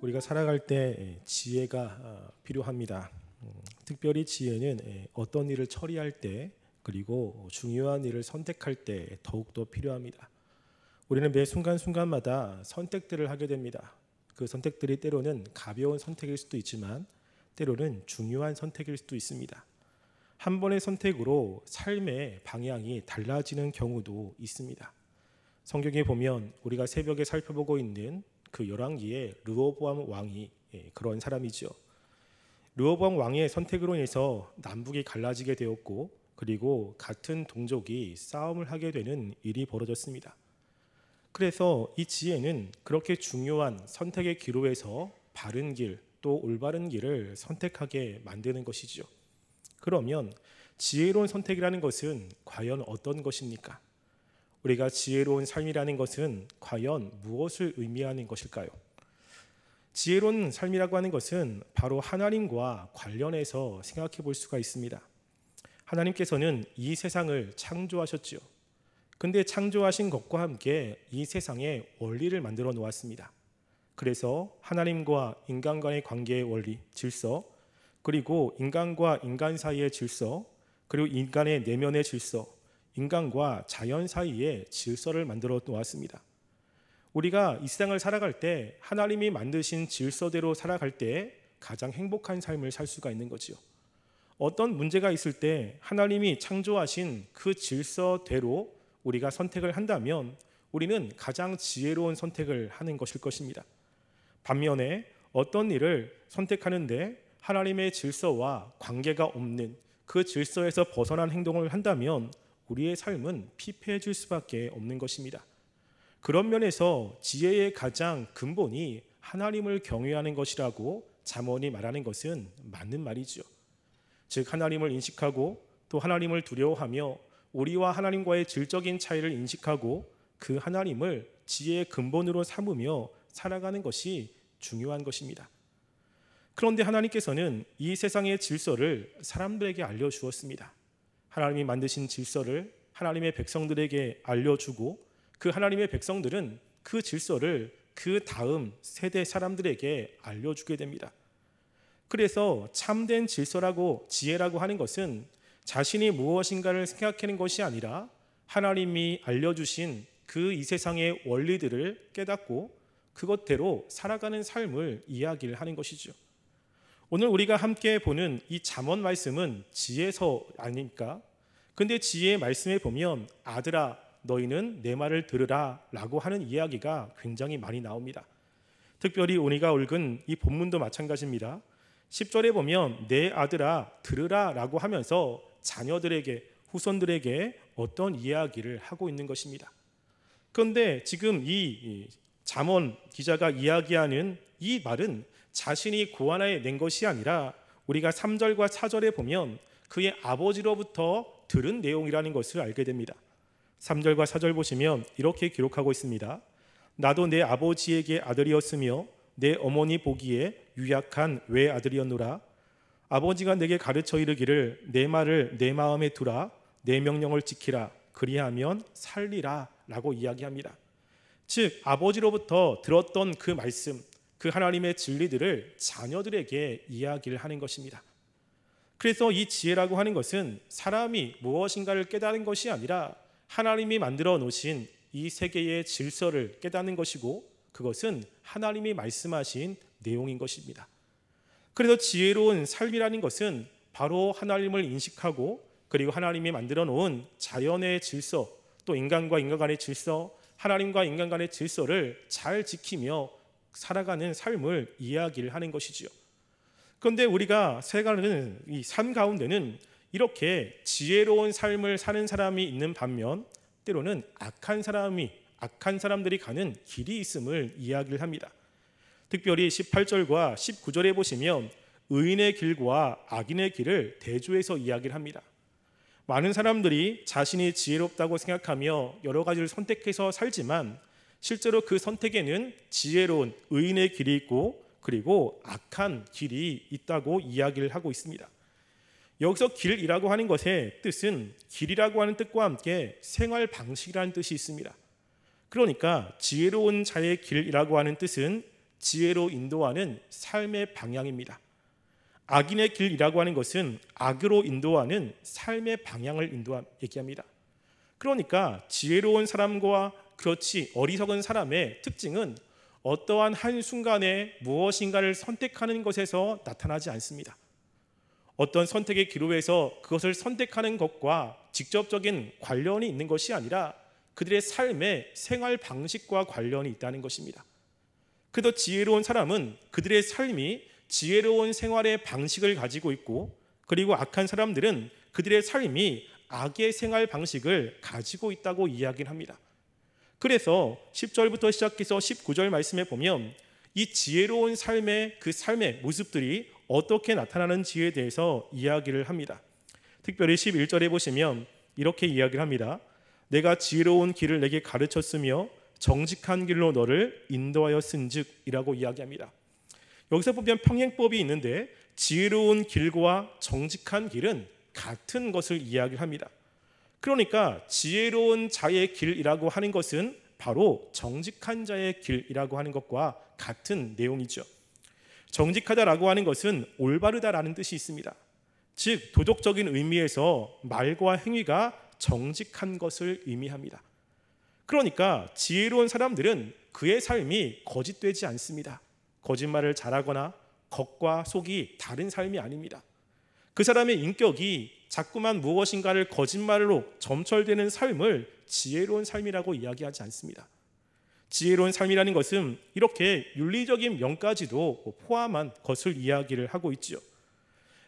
우리가 살아갈 때 지혜가 필요합니다. 특별히 지혜는 어떤 일을 처리할 때 그리고 중요한 일을 선택할 때 더욱더 필요합니다. 우리는 매 순간순간마다 선택들을 하게 됩니다. 그 선택들이 때로는 가벼운 선택일 수도 있지만 때로는 중요한 선택일 수도 있습니다. 한 번의 선택으로 삶의 방향이 달라지는 경우도 있습니다. 성경에 보면 우리가 새벽에 살펴보고 있는 그 열왕기의 르호보암 왕이 그런 사람이죠. 르호보암 왕의 선택으로 인해서 남북이 갈라지게 되었고 그리고 같은 동족이 싸움을 하게 되는 일이 벌어졌습니다. 그래서 이 지혜는 그렇게 중요한 선택의 기로에서 바른 길, 또 올바른 길을 선택하게 만드는 것이죠. 그러면 지혜로운 선택이라는 것은 과연 어떤 것입니까? 우리가 지혜로운 삶이라는 것은 과연 무엇을 의미하는 것일까요? 지혜로운 삶이라고 하는 것은 바로 하나님과 관련해서 생각해 볼 수가 있습니다. 하나님께서는 이 세상을 창조하셨죠. 근데 창조하신 것과 함께 이 세상의 원리를 만들어 놓았습니다. 그래서 하나님과 인간 간의 관계의 원리, 질서, 그리고 인간과 인간 사이의 질서, 그리고 인간의 내면의 질서, 인간과 자연 사이의 질서를 만들어 놓았습니다. 우리가 이 세상을 살아갈 때 하나님이 만드신 질서대로 살아갈 때 가장 행복한 삶을 살 수가 있는 거죠. 어떤 문제가 있을 때 하나님이 창조하신 그 질서대로 우리가 선택을 한다면 우리는 가장 지혜로운 선택을 하는 것일 것입니다. 반면에 어떤 일을 선택하는데 하나님의 질서와 관계가 없는 그 질서에서 벗어난 행동을 한다면 우리의 삶은 피폐해질 수밖에 없는 것입니다. 그런 면에서 지혜의 가장 근본이 하나님을 경외하는 것이라고 잠언이 말하는 것은 맞는 말이죠. 즉 하나님을 인식하고 또 하나님을 두려워하며 우리와 하나님과의 질적인 차이를 인식하고 그 하나님을 지혜의 근본으로 삼으며 살아가는 것이 중요한 것입니다. 그런데 하나님께서는 이 세상의 질서를 사람들에게 알려주었습니다. 하나님이 만드신 질서를 하나님의 백성들에게 알려주고 그 하나님의 백성들은 그 질서를 그 다음 세대 사람들에게 알려주게 됩니다. 그래서 참된 질서라고 지혜라고 하는 것은 자신이 무엇인가를 생각하는 것이 아니라 하나님이 알려주신 그 이 세상의 원리들을 깨닫고 그것대로 살아가는 삶을 이야기를 하는 것이죠. 오늘 우리가 함께 보는 이 잠언 말씀은 지혜서 아닙니까? 근데 지혜의 말씀에 보면 아들아 너희는 내 말을 들으라 라고 하는 이야기가 굉장히 많이 나옵니다. 특별히 우리가 읽은 이 본문도 마찬가지입니다. 10절에 보면 내 아들아 들으라 라고 하면서 자녀들에게 후손들에게 어떤 이야기를 하고 있는 것입니다. 그런데 지금 이 잠언 기자가 이야기하는 이 말은 자신이 고안해 낸 것이 아니라 우리가 3절과 4절에 보면 그의 아버지로부터 들은 내용이라는 것을 알게 됩니다. 3절과 4절 보시면 이렇게 기록하고 있습니다. 나도 내 아버지에게 아들이었으며 내 어머니 보기에 유약한 외아들이었노라. 아버지가 내게 가르쳐 이르기를 내 말을 내 마음에 두라. 내 명령을 지키라. 그리하면 살리라 라고 이야기합니다. 즉 아버지로부터 들었던 그 말씀, 그 하나님의 진리들을 자녀들에게 이야기를 하는 것입니다. 그래서 이 지혜라고 하는 것은 사람이 무엇인가를 깨달은 것이 아니라 하나님이 만들어 놓으신 이 세계의 질서를 깨닫는 것이고 그것은 하나님이 말씀하신 내용인 것입니다. 그래서 지혜로운 삶이라는 것은 바로 하나님을 인식하고 그리고 하나님이 만들어 놓은 자연의 질서 또 인간과 인간 간의 질서 하나님과 인간 간의 질서를 잘 지키며 살아가는 삶을 이야기를 하는 것이지요. 그런데 우리가 살아가는 이 삶 가운데는 이렇게 지혜로운 삶을 사는 사람이 있는 반면 때로는 악한 사람들이 가는 길이 있음을 이야기를 합니다. 특별히 18절과 19절에 보시면 의인의 길과 악인의 길을 대조해서 이야기를 합니다. 많은 사람들이 자신이 지혜롭다고 생각하며 여러 가지를 선택해서 살지만 실제로 그 선택에는 지혜로운 의인의 길이 있고 그리고 악한 길이 있다고 이야기를 하고 있습니다. 여기서 길이라고 하는 것의 뜻은 길이라고 하는 뜻과 함께 생활 방식이라는 뜻이 있습니다. 그러니까 지혜로운 자의 길이라고 하는 뜻은 지혜로 인도하는 삶의 방향입니다. 악인의 길이라고 하는 것은 악으로 인도하는 삶의 방향을 얘기합니다. 그러니까 지혜로운 사람과 그렇지 어리석은 사람의 특징은 어떠한 한순간에 무엇인가를 선택하는 것에서 나타나지 않습니다. 어떤 선택의 기로에서 그것을 선택하는 것과 직접적인 관련이 있는 것이 아니라 그들의 삶의 생활 방식과 관련이 있다는 것입니다. 그래도 지혜로운 사람은 그들의 삶이 지혜로운 생활의 방식을 가지고 있고, 그리고 악한 사람들은 그들의 삶이 악의 생활 방식을 가지고 있다고 이야기를 합니다. 그래서 10절부터 시작해서 19절 말씀에 보면 이 지혜로운 삶의 그 삶의 모습들이 어떻게 나타나는지에 대해서 이야기를 합니다. 특별히 11절에 보시면 이렇게 이야기를 합니다. 내가 지혜로운 길을 내게 가르쳤으며 정직한 길로 너를 인도하였은즉 이라고 이야기합니다. 여기서 보면 평행법이 있는데 지혜로운 길과 정직한 길은 같은 것을 이야기합니다. 그러니까 지혜로운 자의 길이라고 하는 것은 바로 정직한 자의 길이라고 하는 것과 같은 내용이죠. 정직하다라고 하는 것은 올바르다라는 뜻이 있습니다. 즉 도덕적인 의미에서 말과 행위가 정직한 것을 의미합니다. 그러니까 지혜로운 사람들은 그의 삶이 거짓되지 않습니다. 거짓말을 잘하거나 겉과 속이 다른 삶이 아닙니다. 그 사람의 인격이 자꾸만 무엇인가를 거짓말로 점철되는 삶을 지혜로운 삶이라고 이야기하지 않습니다. 지혜로운 삶이라는 것은 이렇게 윤리적인 면까지도 포함한 것을 이야기를 하고 있죠.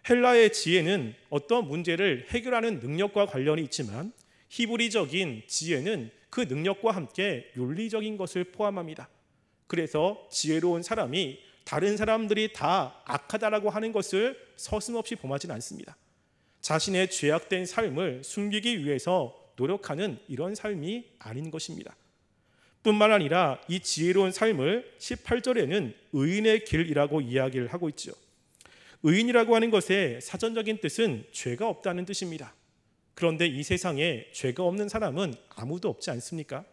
헬라의 지혜는 어떤 문제를 해결하는 능력과 관련이 있지만 히브리적인 지혜는 그 능력과 함께 윤리적인 것을 포함합니다. 그래서 지혜로운 사람이 다른 사람들이 다 악하다라고 하는 것을 서슴없이 범하지는 않습니다. 자신의 죄악된 삶을 숨기기 위해서 노력하는 이런 삶이 아닌 것입니다. 뿐만 아니라 이 지혜로운 삶을 18절에는 의인의 길이라고 이야기를 하고 있죠. 의인이라고 하는 것의 사전적인 뜻은 죄가 없다는 뜻입니다. 그런데 이 세상에 죄가 없는 사람은 아무도 없지 않습니까?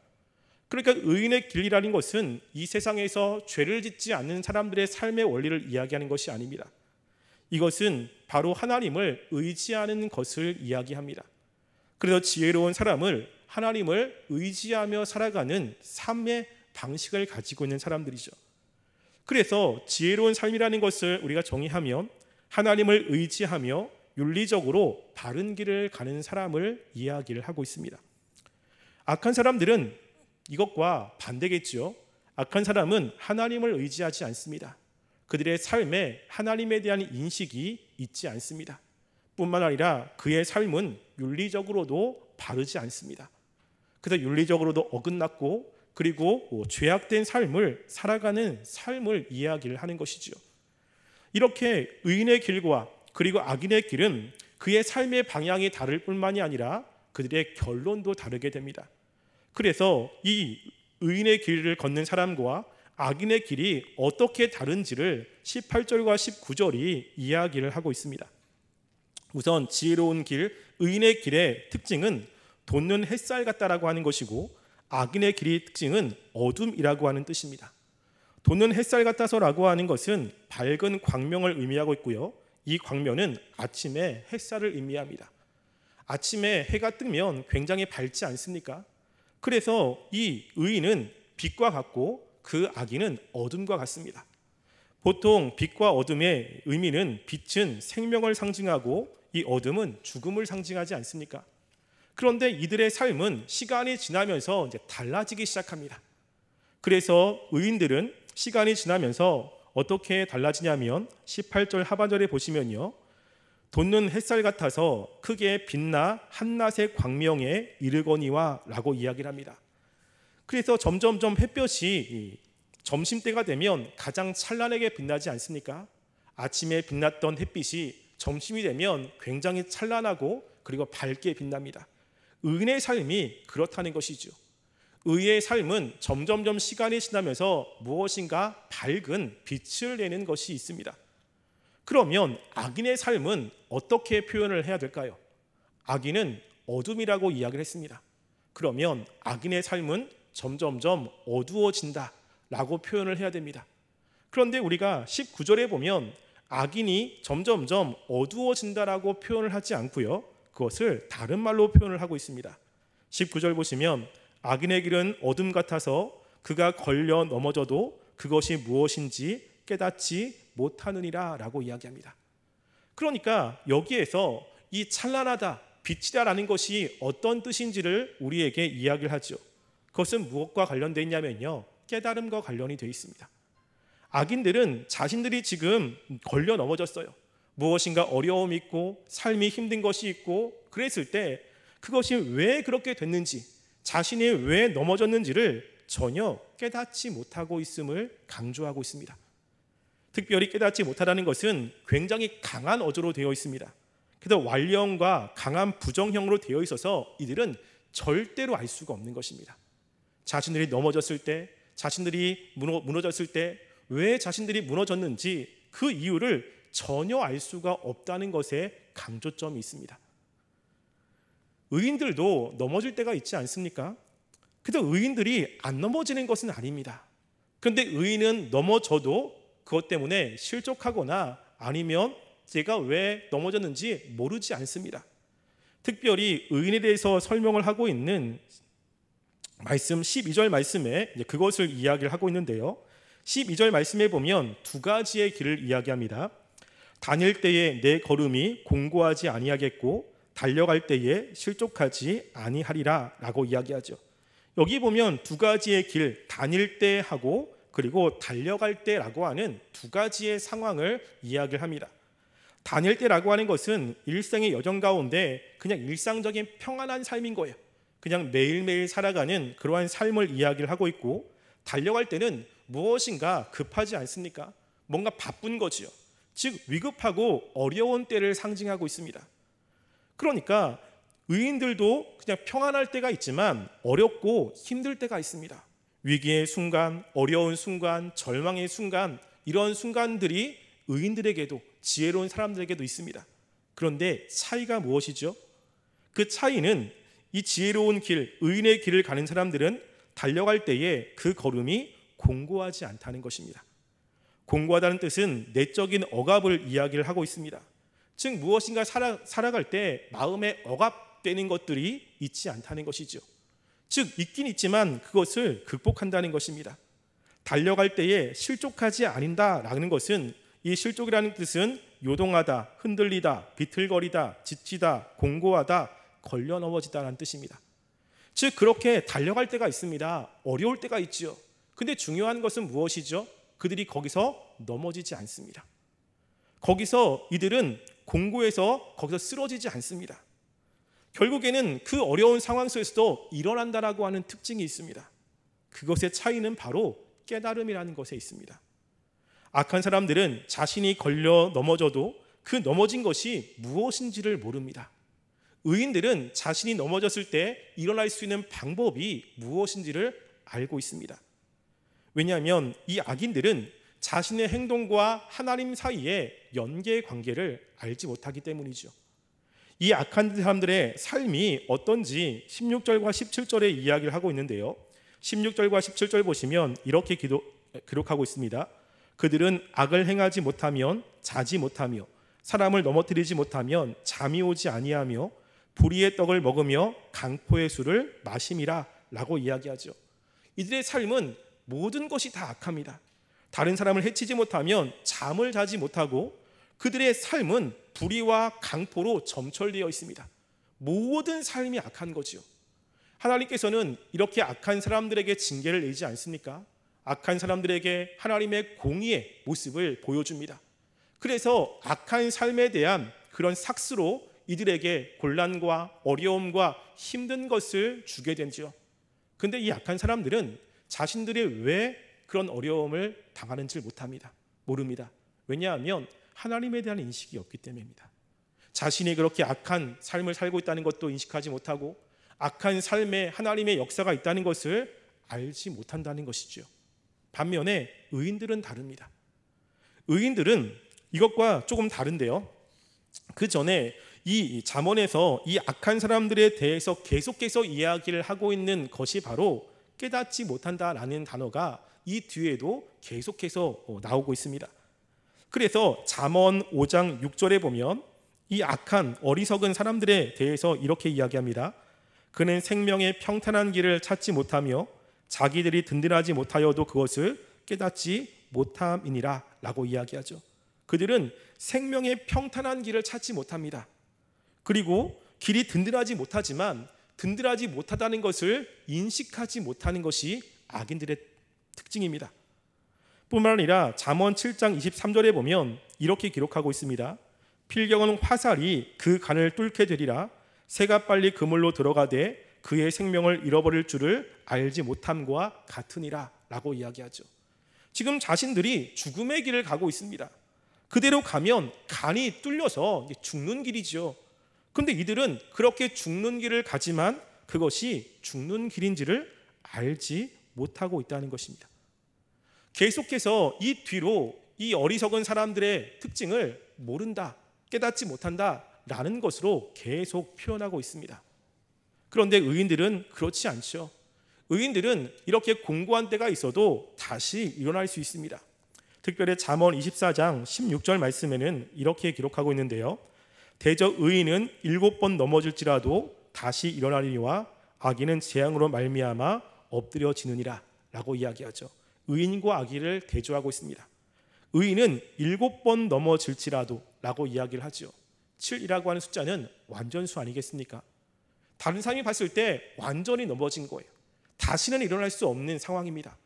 그러니까 의인의 길이라는 것은 이 세상에서 죄를 짓지 않는 사람들의 삶의 원리를 이야기하는 것이 아닙니다. 이것은 바로 하나님을 의지하는 것을 이야기합니다. 그래서 지혜로운 사람을 하나님을 의지하며 살아가는 삶의 방식을 가지고 있는 사람들이죠. 그래서 지혜로운 삶이라는 것을 우리가 정의하면 하나님을 의지하며 윤리적으로 바른 길을 가는 사람을 이야기를 하고 있습니다. 악한 사람들은 이것과 반대겠죠. 악한 사람은 하나님을 의지하지 않습니다. 그들의 삶에 하나님에 대한 인식이 있지 않습니다. 뿐만 아니라 그의 삶은 윤리적으로도 바르지 않습니다. 그래서 윤리적으로도 어긋났고 그리고 죄악된 삶을 살아가는 삶을 이야기를 하는 것이죠. 이렇게 의인의 길과 그리고 악인의 길은 그의 삶의 방향이 다를 뿐만이 아니라 그들의 결론도 다르게 됩니다. 그래서 이 의인의 길을 걷는 사람과 악인의 길이 어떻게 다른지를 18절과 19절이 이야기를 하고 있습니다. 우선 지혜로운 길, 의인의 길의 특징은 돋는 햇살 같다라고 하는 것이고 악인의 길의 특징은 어둠이라고 하는 뜻입니다. 돋는 햇살 같아서라고 하는 것은 밝은 광명을 의미하고 있고요. 이 광명은 아침에 햇살을 의미합니다. 아침에 해가 뜨면 굉장히 밝지 않습니까? 그래서 이 의인은 빛과 같고 그 악인은 어둠과 같습니다. 보통 빛과 어둠의 의미는 빛은 생명을 상징하고 이 어둠은 죽음을 상징하지 않습니까? 그런데 이들의 삶은 시간이 지나면서 이제 달라지기 시작합니다. 그래서 의인들은 시간이 지나면서 어떻게 달라지냐면 18절 하반절에 보시면요. 돋는 햇살 같아서 크게 빛나 한낮의 광명에 이르거니와 라고 이야기를 합니다. 그래서 점점점 햇볕이 점심때가 되면 가장 찬란하게 빛나지 않습니까? 아침에 빛났던 햇빛이 점심이 되면 굉장히 찬란하고 그리고 밝게 빛납니다. 의인의 삶이 그렇다는 것이죠. 의의 삶은 점점점 시간이 지나면서 무엇인가 밝은 빛을 내는 것이 있습니다. 그러면 악인의 삶은 어떻게 표현을 해야 될까요? 악인은 어둠이라고 이야기를 했습니다. 그러면 악인의 삶은 점점점 어두워진다 라고 표현을 해야 됩니다. 그런데 우리가 19절에 보면 악인이 점점점 어두워진다라고 표현을 하지 않고요, 그것을 다른 말로 표현을 하고 있습니다. 19절 보시면 악인의 길은 어둠 같아서 그가 걸려 넘어져도 그것이 무엇인지 깨닫지 못하느니라 라고 이야기합니다. 그러니까 여기에서 이 찬란하다, 빛이다라는 것이 어떤 뜻인지를 우리에게 이야기를 하죠. 그것은 무엇과 관련되어 있냐면요, 깨달음과 관련이 되어 있습니다. 악인들은 자신들이 지금 걸려 넘어졌어요. 무엇인가 어려움이 있고 삶이 힘든 것이 있고 그랬을 때 그것이 왜 그렇게 됐는지, 자신이 왜 넘어졌는지를 전혀 깨닫지 못하고 있음을 강조하고 있습니다. 특별히 깨닫지 못하다는 것은 굉장히 강한 어조로 되어 있습니다. 그래서 완령과 강한 부정형으로 되어 있어서 이들은 절대로 알 수가 없는 것입니다. 자신들이 넘어졌을 때, 자신들이 무너졌을 때 왜 자신들이 무너졌는지 그 이유를 전혀 알 수가 없다는 것에 강조점이 있습니다. 의인들도 넘어질 때가 있지 않습니까? 그래도 의인들이 안 넘어지는 것은 아닙니다. 그런데 의인은 넘어져도 그것 때문에 실족하거나 아니면 제가 왜 넘어졌는지 모르지 않습니다. 특별히 의인에 대해서 설명을 하고 있는 말씀 12절 말씀에 그것을 이야기를 하고 있는데요, 12절 말씀에 보면 두 가지의 길을 이야기합니다. 다닐 때에 내 걸음이 공고하지 아니하겠고 달려갈 때에 실족하지 아니하리라 라고 이야기하죠. 여기 보면 두 가지의 길, 다닐 때 하고 그리고 달려갈 때라고 하는 두 가지의 상황을 이야기를 합니다. 다닐 때라고 하는 것은 일생의 여정 가운데 그냥 일상적인 평안한 삶인 거예요. 그냥 매일매일 살아가는 그러한 삶을 이야기를 하고 있고, 달려갈 때는 무엇인가 급하지 않습니까? 뭔가 바쁜 거지요. 즉 위급하고 어려운 때를 상징하고 있습니다. 그러니까 의인들도 그냥 평안할 때가 있지만 어렵고 힘들 때가 있습니다. 위기의 순간, 어려운 순간, 절망의 순간, 이런 순간들이 의인들에게도, 지혜로운 사람들에게도 있습니다. 그런데 차이가 무엇이죠? 그 차이는 이 지혜로운 길, 의인의 길을 가는 사람들은 달려갈 때에 그 걸음이 공고하지 않다는 것입니다. 공고하다는 뜻은 내적인 억압을 이야기를 하고 있습니다. 즉 무엇인가 살아갈 때 마음에 억압되는 것들이 있지 않다는 것이죠. 즉 있긴 있지만 그것을 극복한다는 것입니다. 달려갈 때에 실족하지 않는다라는 것은, 이 실족이라는 뜻은 요동하다, 흔들리다, 비틀거리다, 지치다, 공고하다, 걸려 넘어지다라는 뜻입니다. 즉 그렇게 달려갈 때가 있습니다. 어려울 때가 있죠. 근데 중요한 것은 무엇이죠? 그들이 거기서 넘어지지 않습니다. 거기서 이들은 공고해서 거기서 쓰러지지 않습니다. 결국에는 그 어려운 상황 속에서도 일어난다라고 하는 특징이 있습니다. 그것의 차이는 바로 깨달음이라는 것에 있습니다. 악한 사람들은 자신이 걸려 넘어져도 그 넘어진 것이 무엇인지를 모릅니다. 의인들은 자신이 넘어졌을 때 일어날 수 있는 방법이 무엇인지를 알고 있습니다. 왜냐하면 이 악인들은 자신의 행동과 하나님 사이의 연계 관계를 알지 못하기 때문이죠. 이 악한 사람들의 삶이 어떤지 16절과 17절에 이야기를 하고 있는데요, 16절과 17절 보시면 이렇게 기록하고 있습니다. 그들은 악을 행하지 못하면 자지 못하며 사람을 넘어뜨리지 못하면 잠이 오지 아니하며 불의의 떡을 먹으며 강포의 술을 마심이라 라고 이야기하죠. 이들의 삶은 모든 것이 다 악합니다. 다른 사람을 해치지 못하면 잠을 자지 못하고 그들의 삶은 불의와 강포로 점철되어 있습니다. 모든 삶이 악한 거지요. 하나님께서는 이렇게 악한 사람들에게 징계를 내지 않습니까? 악한 사람들에게 하나님의 공의의 모습을 보여줍니다. 그래서 악한 삶에 대한 그런 삭스로 이들에게 곤란과 어려움과 힘든 것을 주게 되죠. 근데 이 악한 사람들은 자신들이 왜 그런 어려움을 당하는지를 못합니다. 모릅니다. 왜냐하면 하나님에 대한 인식이 없기 때문입니다. 자신이 그렇게 악한 삶을 살고 있다는 것도 인식하지 못하고 악한 삶에 하나님의 역사가 있다는 것을 알지 못한다는 것이죠. 반면에 의인들은 다릅니다. 의인들은 이것과 조금 다른데요, 그 전에 이 잠언에서 이 악한 사람들에 대해서 계속해서 이야기를 하고 있는 것이 바로 깨닫지 못한다라는 단어가 이 뒤에도 계속해서 나오고 있습니다. 그래서 잠언 5장 6절에 보면 이 악한 어리석은 사람들에 대해서 이렇게 이야기합니다. 그는 생명의 평탄한 길을 찾지 못하며 자기들이 든든하지 못하여도 그것을 깨닫지 못함이니라 라고 이야기하죠. 그들은 생명의 평탄한 길을 찾지 못합니다. 그리고 길이 든든하지 못하지만 든든하지 못하다는 것을 인식하지 못하는 것이 악인들의 특징입니다. 뿐만 아니라 잠언 7장 23절에 보면 이렇게 기록하고 있습니다. 필경은 화살이 그 간을 뚫게 되리라. 새가 빨리 그물로 들어가되 그의 생명을 잃어버릴 줄을 알지 못함과 같으니라 라고 이야기하죠. 지금 자신들이 죽음의 길을 가고 있습니다. 그대로 가면 간이 뚫려서 죽는 길이죠. 그런데 이들은 그렇게 죽는 길을 가지만 그것이 죽는 길인지를 알지 못하고 있다는 것입니다. 계속해서 이 뒤로 이 어리석은 사람들의 특징을 모른다, 깨닫지 못한다 라는 것으로 계속 표현하고 있습니다. 그런데 의인들은 그렇지 않죠. 의인들은 이렇게 공고한 때가 있어도 다시 일어날 수 있습니다. 특별히 잠언 24장 16절 말씀에는 이렇게 기록하고 있는데요. 대저 의인은 7번 넘어질지라도 다시 일어나리니와 악인은 재앙으로 말미암아 엎드려지느니라 라고 이야기하죠. 의인과 악인을 대조하고 있습니다. 의인은 7번 넘어질지라도 라고 이야기를 하죠. 7이라고 하는 숫자는 완전수 아니겠습니까? 다른 사람이 봤을 때 완전히 넘어진 거예요. 다시는 일어날 수 없는 상황입니다.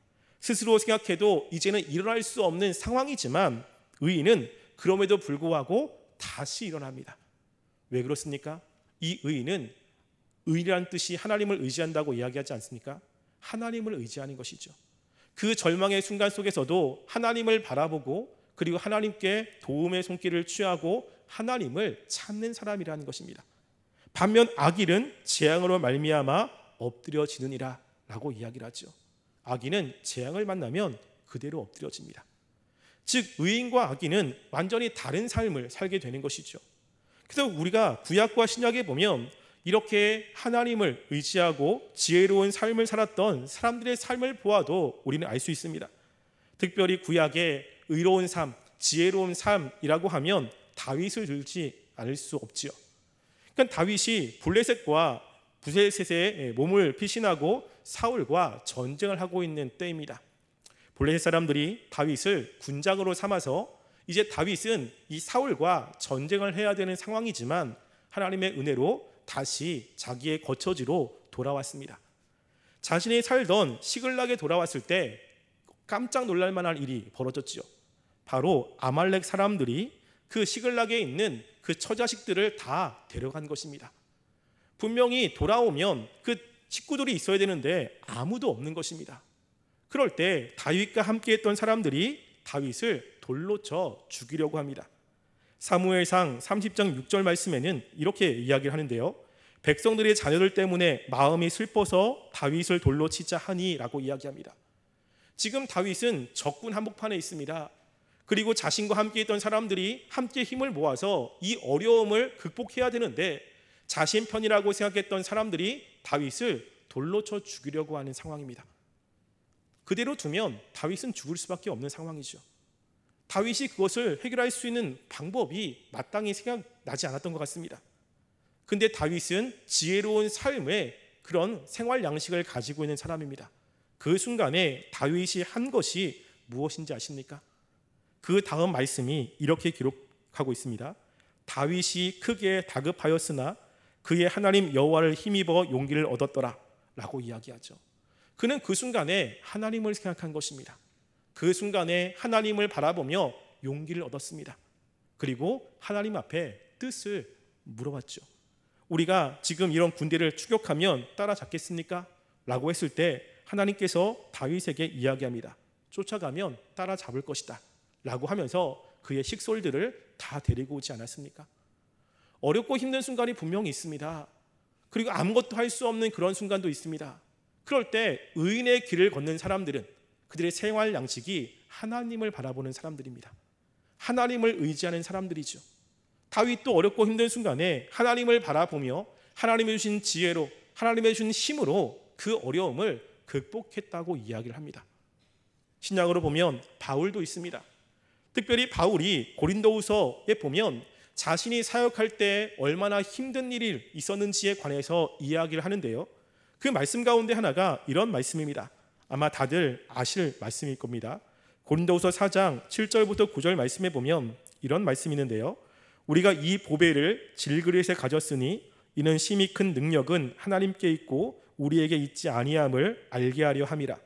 스스로 생각해도 이제는 일어날 수 없는 상황이지만 의인은 그럼에도 불구하고 다시 일어납니다. 왜 그렇습니까? 이 의인은 의라는 뜻이 하나님을 의지한다고 이야기하지 않습니까? 하나님을 의지하는 것이죠. 그 절망의 순간 속에서도 하나님을 바라보고 그리고 하나님께 도움의 손길을 취하고 하나님을 찾는 사람이라는 것입니다. 반면 악인은 재앙으로 말미암아 엎드려지느니라 라고 이야기를 하죠. 악인은 재앙을 만나면 그대로 엎드려집니다. 즉 의인과 악인은 완전히 다른 삶을 살게 되는 것이죠. 그래서 우리가 구약과 신약에 보면 이렇게 하나님을 의지하고 지혜로운 삶을 살았던 사람들의 삶을 보아도 우리는 알 수 있습니다. 특별히 구약의 의로운 삶, 지혜로운 삶이라고 하면 다윗을 들지 않을 수 없지요. 그러니까 다윗이 블레셋과 부세셋의 몸을 피신하고 사울과 전쟁을 하고 있는 때입니다. 블레셋 사람들이 다윗을 군장으로 삼아서 이제 다윗은 이 사울과 전쟁을 해야 되는 상황이지만 하나님의 은혜로 다시 자기의 거처지로 돌아왔습니다. 자신이 살던 시글락에 돌아왔을 때 깜짝 놀랄 만한 일이 벌어졌죠. 바로 아말렉 사람들이 그 시글락에 있는 그 처자식들을 다 데려간 것입니다. 분명히 돌아오면 그 식구들이 있어야 되는데 아무도 없는 것입니다. 그럴 때 다윗과 함께했던 사람들이 다윗을 돌로 쳐 죽이려고 합니다. 사무엘상 30장 6절 말씀에는 이렇게 이야기를 하는데요. 백성들의 자녀들 때문에 마음이 슬퍼서 다윗을 돌로 치자 하니 라고 이야기합니다. 지금 다윗은 적군 한복판에 있습니다. 그리고 자신과 함께 있던 사람들이 함께 힘을 모아서 이 어려움을 극복해야 되는데 자신 편이라고 생각했던 사람들이 다윗을 돌로 쳐 죽이려고 하는 상황입니다. 그대로 두면 다윗은 죽을 수밖에 없는 상황이죠. 다윗이 그것을 해결할 수 있는 방법이 마땅히 생각나지 않았던 것 같습니다. 근데 다윗은 지혜로운 삶의 그런 생활 양식을 가지고 있는 사람입니다. 그 순간에 다윗이 한 것이 무엇인지 아십니까? 그 다음 말씀이 이렇게 기록하고 있습니다. 다윗이 크게 다급하였으나 그의 하나님 여호와를 힘입어 용기를 얻었더라 라고 이야기하죠. 그는 그 순간에 하나님을 생각한 것입니다. 그 순간에 하나님을 바라보며 용기를 얻었습니다. 그리고 하나님 앞에 뜻을 물어봤죠. 우리가 지금 이런 군대를 추격하면 따라잡겠습니까? 라고 했을 때 하나님께서 다윗에게 이야기합니다. 쫓아가면 따라잡을 것이다 라고 하면서 그의 식솔들을 다 데리고 오지 않았습니까? 어렵고 힘든 순간이 분명히 있습니다. 그리고 아무것도 할 수 없는 그런 순간도 있습니다. 그럴 때 의인의 길을 걷는 사람들은 그들의 생활 양식이 하나님을 바라보는 사람들입니다. 하나님을 의지하는 사람들이죠. 다윗도 어렵고 힘든 순간에 하나님을 바라보며 하나님이 주신 지혜로 하나님이 주신 힘으로 그 어려움을 극복했다고 이야기를 합니다. 신약으로 보면 바울도 있습니다. 특별히 바울이 고린도후서에 보면 자신이 사역할 때 얼마나 힘든 일이 있었는지에 관해서 이야기를 하는데요. 그 말씀 가운데 하나가 이런 말씀입니다. 아마 다들 아실 말씀일 겁니다. 고린도후서 4장 7절부터 9절 말씀에 보면 이런 말씀이 있는데요. 우리가 이 보배를 질그릇에 가졌으니 이는 심히 큰 능력은 하나님께 있고 우리에게 있지 아니함을 알게 하려 함이라.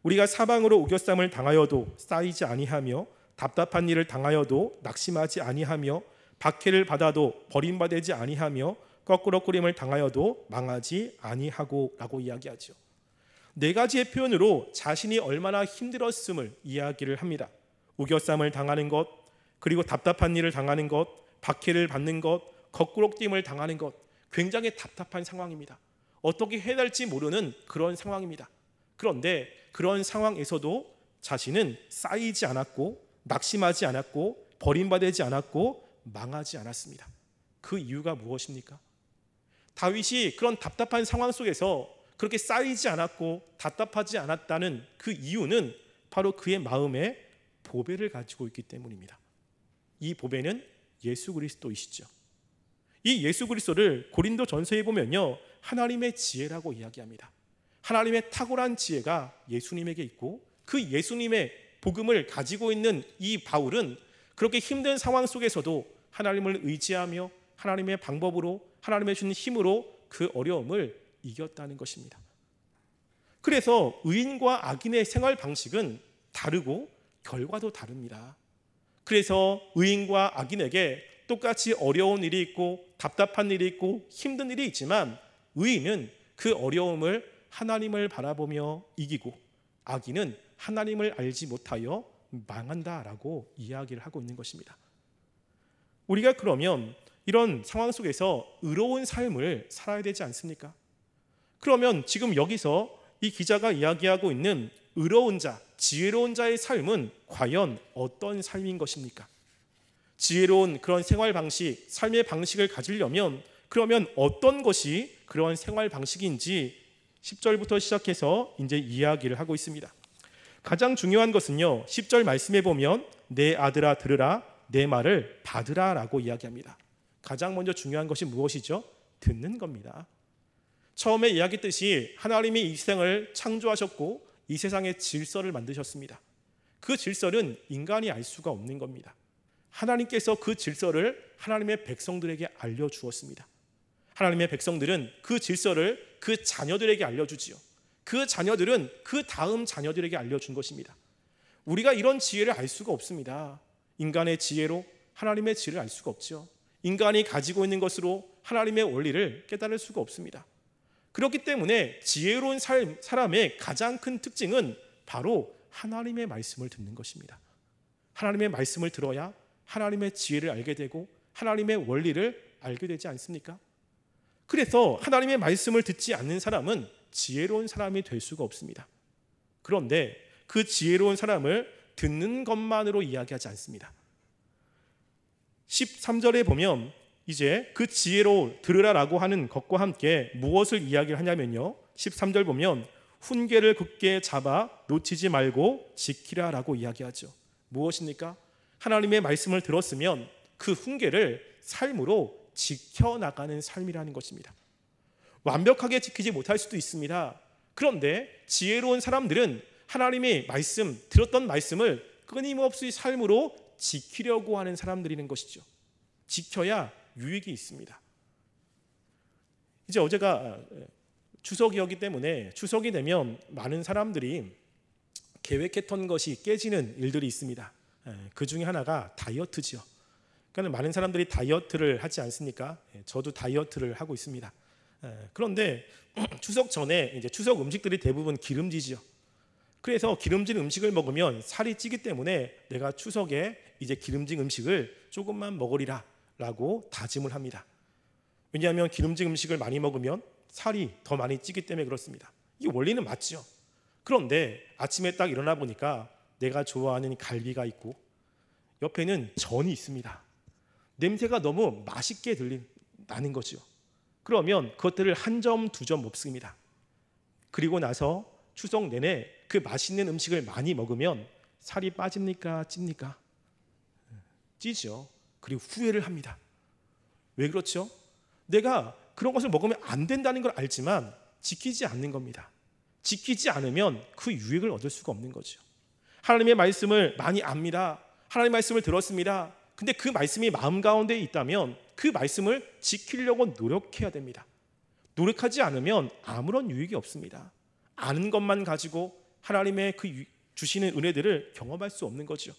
우리가 사방으로 우겨쌈을 당하여도 쌓이지 아니하며 답답한 일을 당하여도 낙심하지 아니하며 박해를 받아도 버림받지 아니하며 거꾸로 꾸림을 당하여도 망하지 아니하고 라고 이야기하죠. 네 가지의 표현으로 자신이 얼마나 힘들었음을 이야기를 합니다. 우겨쌈을 당하는 것, 그리고 답답한 일을 당하는 것, 박해를 받는 것, 거꾸로 뛰임을 당하는 것, 굉장히 답답한 상황입니다. 어떻게 해야 할지 모르는 그런 상황입니다. 그런데 그런 상황에서도 자신은 쌓이지 않았고 낙심하지 않았고 버림받지 않았고 망하지 않았습니다. 그 이유가 무엇입니까? 다윗이 그런 답답한 상황 속에서 그렇게 쌓이지 않았고 답답하지 않았다는 그 이유는 바로 그의 마음에 보배를 가지고 있기 때문입니다. 이 보배는 예수 그리스도이시죠. 이 예수 그리스도를 고린도 전서에 보면요, 하나님의 지혜라고 이야기합니다. 하나님의 탁월한 지혜가 예수님에게 있고 그 예수님의 복음을 가지고 있는 이 바울은 그렇게 힘든 상황 속에서도 하나님을 의지하며 하나님의 방법으로, 하나님의 주는 힘으로 그 어려움을 이겼다는 것입니다. 그래서 의인과 악인의 생활 방식은 다르고 결과도 다릅니다. 그래서 의인과 악인에게 똑같이 어려운 일이 있고 답답한 일이 있고 힘든 일이 있지만 의인은 그 어려움을 하나님을 바라보며 이기고 악인은 하나님을 알지 못하여 망한다라고 이야기를 하고 있는 것입니다. 우리가 그러면 이런 상황 속에서 의로운 삶을 살아야 되지 않습니까? 그러면 지금 여기서 이 기자가 이야기하고 있는 의로운 자, 지혜로운 자의 삶은 과연 어떤 삶인 것입니까? 지혜로운 그런 생활 방식, 삶의 방식을 가지려면 그러면 어떤 것이 그런 생활 방식인지 10절부터 시작해서 이제 이야기를 하고 있습니다. 가장 중요한 것은요, 10절 말씀에 보면 내 아들아 들으라, 내 말을 받으라 라고 이야기합니다. 가장 먼저 중요한 것이 무엇이죠? 듣는 겁니다. 처음에 이야기했듯이 하나님이 이 세상을 창조하셨고 이 세상의 질서를 만드셨습니다. 그 질서는 인간이 알 수가 없는 겁니다. 하나님께서 그 질서를 하나님의 백성들에게 알려주었습니다. 하나님의 백성들은 그 질서를 그 자녀들에게 알려주지요. 그 자녀들은 그 다음 자녀들에게 알려준 것입니다. 우리가 이런 지혜를 알 수가 없습니다. 인간의 지혜로 하나님의 지혜를 알 수가 없죠. 인간이 가지고 있는 것으로 하나님의 원리를 깨달을 수가 없습니다. 그렇기 때문에 지혜로운 사람의 가장 큰 특징은 바로 하나님의 말씀을 듣는 것입니다. 하나님의 말씀을 들어야 하나님의 지혜를 알게 되고 하나님의 원리를 알게 되지 않습니까? 그래서 하나님의 말씀을 듣지 않는 사람은 지혜로운 사람이 될 수가 없습니다. 그런데 그 지혜로운 사람을 듣는 것만으로 이야기하지 않습니다. 13절에 보면 이제 그 지혜로 들으라라고 하는 것과 함께 무엇을 이야기를 하냐면요, 13절 보면 훈계를 굳게 잡아 놓치지 말고 지키라라고 이야기하죠. 무엇입니까? 하나님의 말씀을 들었으면 그 훈계를 삶으로 지켜나가는 삶이라는 것입니다. 완벽하게 지키지 못할 수도 있습니다. 그런데 지혜로운 사람들은 하나님의 말씀, 들었던 말씀을 끊임없이 삶으로 지키려고 하는 사람들이는 것이죠. 지켜야 유익이 있습니다. 이제 어제가 추석이었기 때문에 추석이 되면 많은 사람들이 계획했던 것이 깨지는 일들이 있습니다. 그 중에 하나가 다이어트죠. 그러니까 많은 사람들이 다이어트를 하지 않습니까? 저도 다이어트를 하고 있습니다. 그런데 추석 전에 이제 추석 음식들이 대부분 기름지죠. 그래서 기름진 음식을 먹으면 살이 찌기 때문에 내가 추석에 이제 기름진 음식을 조금만 먹으리라라고 다짐을 합니다. 왜냐하면 기름진 음식을 많이 먹으면 살이 더 많이 찌기 때문에 그렇습니다. 이 원리는 맞죠. 그런데 아침에 딱 일어나 보니까 내가 좋아하는 갈비가 있고 옆에는 전이 있습니다. 냄새가 너무 맛있게 나는 거죠. 그러면 그것들을 한 점, 두 점 먹습니다. 그리고 나서 추석 내내 그 맛있는 음식을 많이 먹으면 살이 빠집니까? 찝니까? 찌죠. 그리고 후회를 합니다. 왜 그렇죠? 내가 그런 것을 먹으면 안 된다는 걸 알지만 지키지 않는 겁니다. 지키지 않으면 그 유익을 얻을 수가 없는 거죠. 하나님의 말씀을 많이 압니다. 하나님의 말씀을 들었습니다. 근데 그 말씀이 마음 가운데 있다면 그 말씀을 지키려고 노력해야 됩니다. 노력하지 않으면 아무런 유익이 없습니다. 아는 것만 가지고 하나님의 그 주시는 은혜들을 경험할 수 없는 거죠.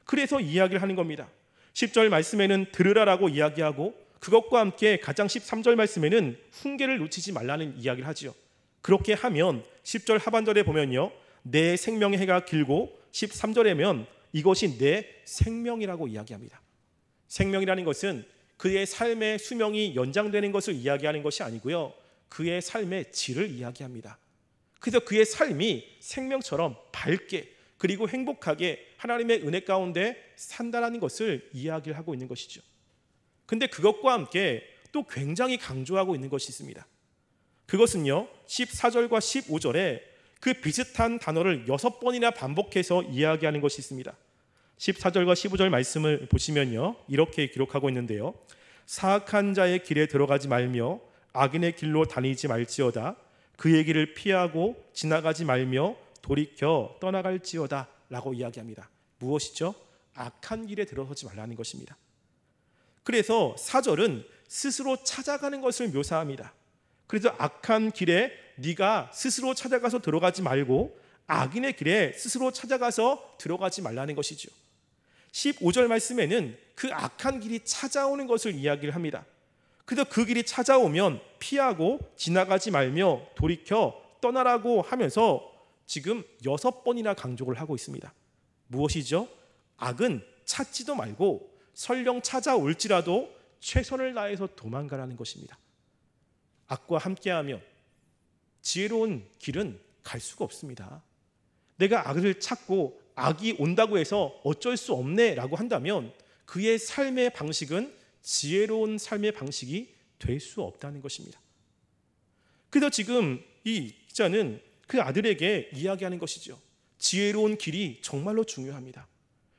그래서 이야기를 하는 겁니다. 10절 말씀에는 들으라라고 이야기하고 그것과 함께 가장 13절 말씀에는 훈계를 놓치지 말라는 이야기를 하지요. 그렇게 하면 10절 하반절에 보면요, 내 생명의 해가 길고 13절에면 이것이 내 생명이라고 이야기합니다. 생명이라는 것은 그의 삶의 수명이 연장되는 것을 이야기하는 것이 아니고요, 그의 삶의 질을 이야기합니다. 그래서 그의 삶이 생명처럼 밝게 그리고 행복하게 하나님의 은혜 가운데 산다라는 것을 이야기를 하고 있는 것이죠. 근데 그것과 함께 또 굉장히 강조하고 있는 것이 있습니다. 그것은요, 14절과 15절에 그 비슷한 단어를 6번이나 반복해서 이야기하는 것이 있습니다. 14절과 15절 말씀을 보시면요, 이렇게 기록하고 있는데요, 사악한 자의 길에 들어가지 말며 악인의 길로 다니지 말지어다. 그의 길을 피하고 지나가지 말며 돌이켜 떠나갈지어다 라고 이야기합니다. 무엇이죠? 악한 길에 들어서지 말라는 것입니다. 그래서 4절은 스스로 찾아가는 것을 묘사합니다. 그래서 악한 길에 네가 스스로 찾아가서 들어가지 말고 악인의 길에 스스로 찾아가서 들어가지 말라는 것이죠. 15절 말씀에는 그 악한 길이 찾아오는 것을 이야기를 합니다. 그래서 그 길이 찾아오면 피하고 지나가지 말며 돌이켜 떠나라고 하면서 지금 6번이나 강조를 하고 있습니다. 무엇이죠? 악은 찾지도 말고 설령 찾아올지라도 최선을 다해서 도망가라는 것입니다. 악과 함께하면 지혜로운 길은 갈 수가 없습니다. 내가 악을 찾고 악이 온다고 해서 어쩔 수 없네 라고 한다면 그의 삶의 방식은 지혜로운 삶의 방식이 될 수 없다는 것입니다. 그래서 지금 이 기자는 그 아들에게 이야기하는 것이죠. 지혜로운 길이 정말로 중요합니다.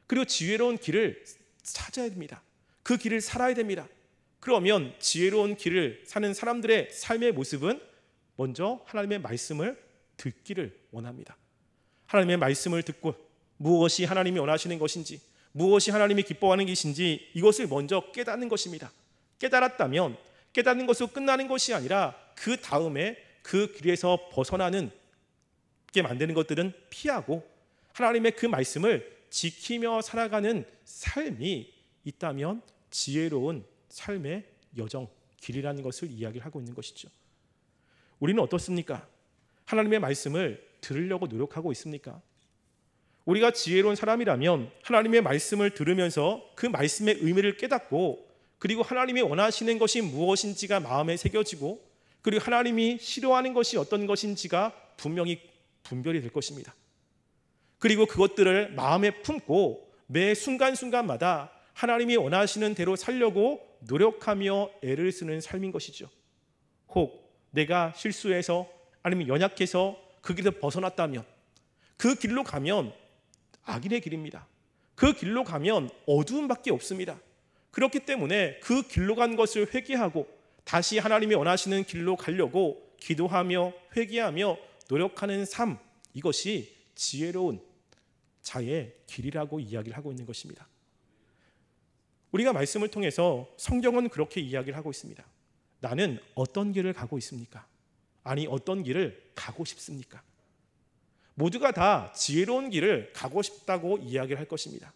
그리고 지혜로운 길을 찾아야 됩니다. 그 길을 살아야 됩니다. 그러면 지혜로운 길을 사는 사람들의 삶의 모습은 먼저 하나님의 말씀을 듣기를 원합니다. 하나님의 말씀을 듣고 무엇이 하나님이 원하시는 것인지, 무엇이 하나님이 기뻐하는 것인지 이것을 먼저 깨닫는 것입니다. 깨달았다면 깨닫는 것으로 끝나는 것이 아니라 그 다음에 그 길에서 벗어나는 게 만드는 것들은 피하고 하나님의 그 말씀을 지키며 살아가는 삶이 있다면 지혜로운 삶의 여정, 길이라는 것을 이야기를 하고 있는 것이죠. 우리는 어떻습니까? 하나님의 말씀을 들으려고 노력하고 있습니까? 우리가 지혜로운 사람이라면 하나님의 말씀을 들으면서 그 말씀의 의미를 깨닫고 그리고 하나님이 원하시는 것이 무엇인지가 마음에 새겨지고 그리고 하나님이 싫어하는 것이 어떤 것인지가 분명히 분별이 될 것입니다. 그리고 그것들을 마음에 품고 매 순간순간마다 하나님이 원하시는 대로 살려고 노력하며 애를 쓰는 삶인 것이죠. 혹 내가 실수해서 아니면 연약해서 그 길에서 벗어났다면 그 길로 가면 악인의 길입니다. 그 길로 가면 어두움밖에 없습니다. 그렇기 때문에 그 길로 간 것을 회개하고 다시 하나님이 원하시는 길로 가려고 기도하며 회개하며 노력하는 삶, 이것이 지혜로운 자의 길이라고 이야기를 하고 있는 것입니다. 우리가 말씀을 통해서 성경은 그렇게 이야기를 하고 있습니다. 나는 어떤 길을 가고 있습니까? 아니 어떤 길을 가고 싶습니까? 모두가 다 지혜로운 길을 가고 싶다고 이야기를 할 것입니다.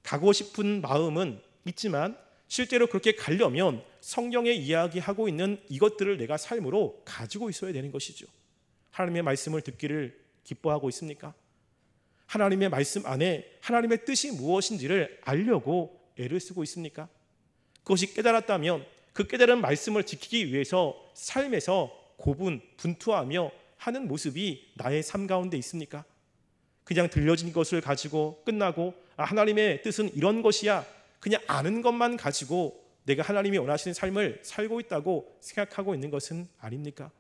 가고 싶은 마음은 있지만 실제로 그렇게 가려면 성경에 이야기하고 있는 이것들을 내가 삶으로 가지고 있어야 되는 것이죠. 하나님의 말씀을 듣기를 기뻐하고 있습니까? 하나님의 말씀 안에 하나님의 뜻이 무엇인지를 알려고 애를 쓰고 있습니까? 그것이 깨달았다면 그 깨달은 말씀을 지키기 위해서 삶에서 분투하며 하는 모습이 나의 삶 가운데 있습니까? 그냥 들려진 것을 가지고 끝나고 하나님의 뜻은 이런 것이야 그냥 아는 것만 가지고 내가 하나님이 원하시는 삶을 살고 있다고 생각하고 있는 것은 아닙니까?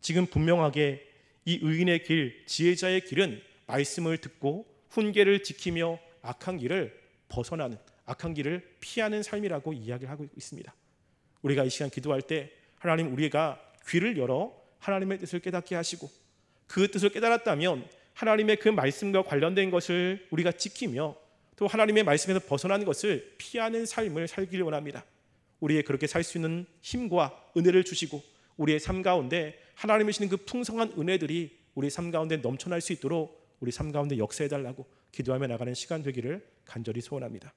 지금 분명하게 이 의인의 길, 지혜자의 길은 말씀을 듣고 훈계를 지키며 악한 길을 벗어나는, 악한 길을 피하는 삶이라고 이야기를 하고 있습니다. 우리가 이 시간 기도할 때 하나님, 우리가 귀를 열어 하나님의 뜻을 깨닫게 하시고, 그 뜻을 깨달았다면 하나님의 그 말씀과 관련된 것을 우리가 지키며 또 하나님의 말씀에서 벗어나는 것을 피하는 삶을 살기를 원합니다. 우리의 그렇게 살 수 있는 힘과 은혜를 주시고 우리의 삶 가운데 하나님이 주시는 그 풍성한 은혜들이 우리 삶 가운데 넘쳐날 수 있도록 우리 삶 가운데 역사해달라고 기도하며 나가는 시간 되기를 간절히 소원합니다.